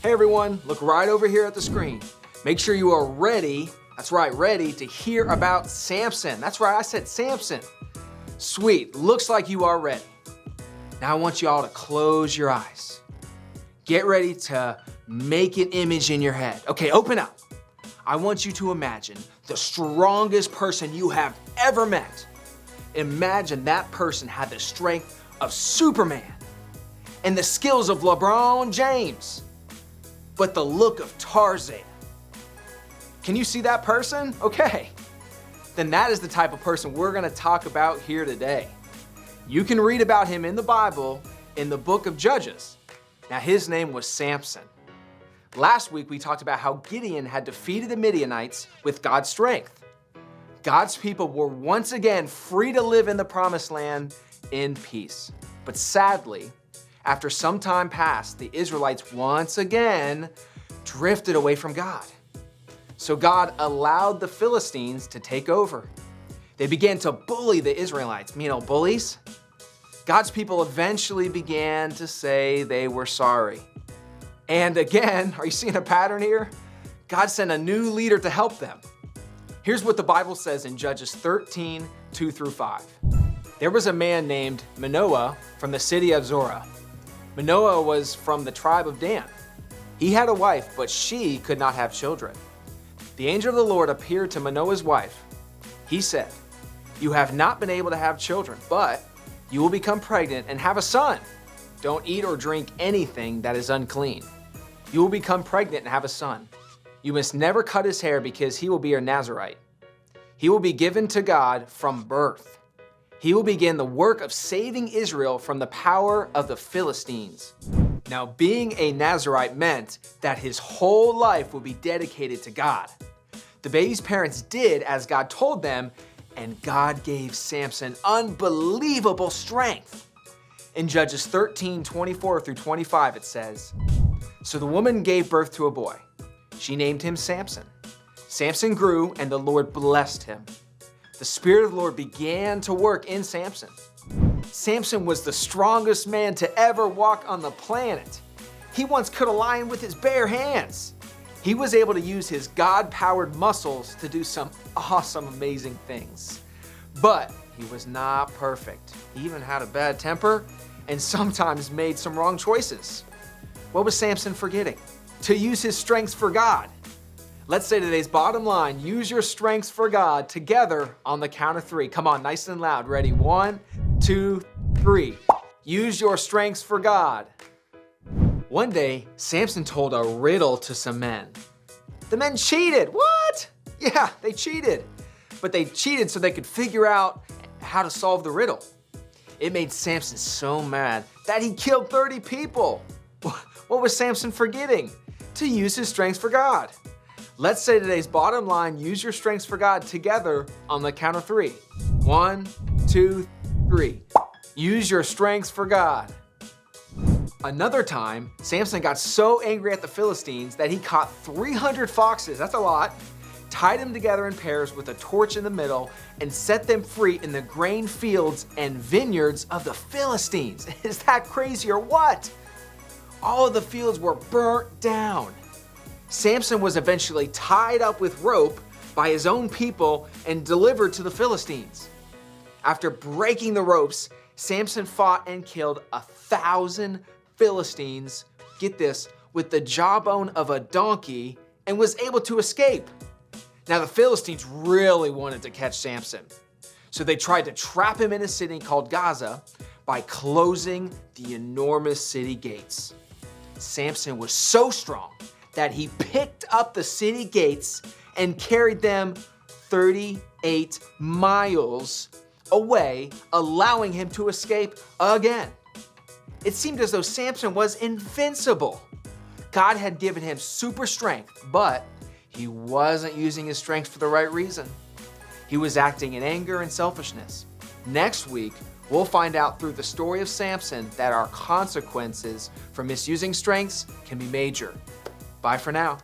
Hey everyone, look right over here at the screen. Make sure you are ready, that's right, ready to hear about Samson. That's right, I said Samson. Sweet, looks like you are ready. Now I want you all to close your eyes. Get ready to make an image in your head. Okay, open up. I want you to imagine the strongest person you have ever met. Imagine that person had the strength of Superman and the skills of LeBron James, but the look of Tarzan. Can you see that person? Okay, then that is the type of person we're gonna talk about here today. You can read about him in the Bible in the book of Judges. Now his name was Samson. Last week we talked about how Gideon had defeated the Midianites with God's strength. God's people were once again free to live in the promised land in peace. But sadly, after some time passed, the Israelites once again drifted away from God. So God allowed the Philistines to take over. They began to bully the Israelites. You know, bullies? God's people eventually began to say they were sorry. And again, are you seeing a pattern here? God sent a new leader to help them. Here's what the Bible says in Judges 13, 2-5. There was a man named Manoah from the city of Zorah. Manoah was from the tribe of Dan. He had a wife, but she could not have children. The angel of the Lord appeared to Manoah's wife. He said, "You have not been able to have children, but you will become pregnant and have a son. Don't eat or drink anything that is unclean. You will become pregnant and have a son. You must never cut his hair because he will be a Nazirite. He will be given to God from birth. He will begin the work of saving Israel from the power of the Philistines." Now, being a Nazirite meant that his whole life would be dedicated to God. The baby's parents did as God told them, and God gave Samson unbelievable strength. In Judges 13, 24-25, it says, "So the woman gave birth to a boy. She named him Samson. Samson grew, and the Lord blessed him. The Spirit of the Lord began to work in Samson. Samson was the strongest man to ever walk on the planet. He once cut a lion with his bare hands. He was able to use his God-powered muscles to do some awesome, amazing things. But he was not perfect. He even had a bad temper and sometimes made some wrong choices. What was Samson forgetting? To use his strengths for God. Let's say today's bottom line, use your strengths for God together on the count of 3. Come on, nice and loud. Ready? 1, 2, 3. Use your strengths for God. One day, Samson told a riddle to some men. The men cheated. What? Yeah, they cheated. But they cheated so they could figure out how to solve the riddle. It made Samson so mad that he killed 30 people. What was Samson forgetting? To use his strengths for God. Let's say today's bottom line, use your strengths for God together on the count of 3. 1, 2, 3. Use your strengths for God. Another time, Samson got so angry at the Philistines that he caught 300 foxes, that's a lot, tied them together in pairs with a torch in the middle, and set them free in the grain fields and vineyards of the Philistines. Is that crazy or what? All of the fields were burnt down. Samson was eventually tied up with rope by his own people and delivered to the Philistines. After breaking the ropes, Samson fought and killed 1,000 Philistines, get this, with the jawbone of a donkey, and was able to escape. Now the Philistines really wanted to catch Samson, so they tried to trap him in a city called Gaza by closing the enormous city gates. Samson was so strong that he picked up the city gates and carried them 38 miles away, allowing him to escape again. It seemed as though Samson was invincible. God had given him super strength, but he wasn't using his strength for the right reason. He was acting in anger and selfishness. Next week, we'll find out through the story of Samson that our consequences for misusing strengths can be major. Bye for now.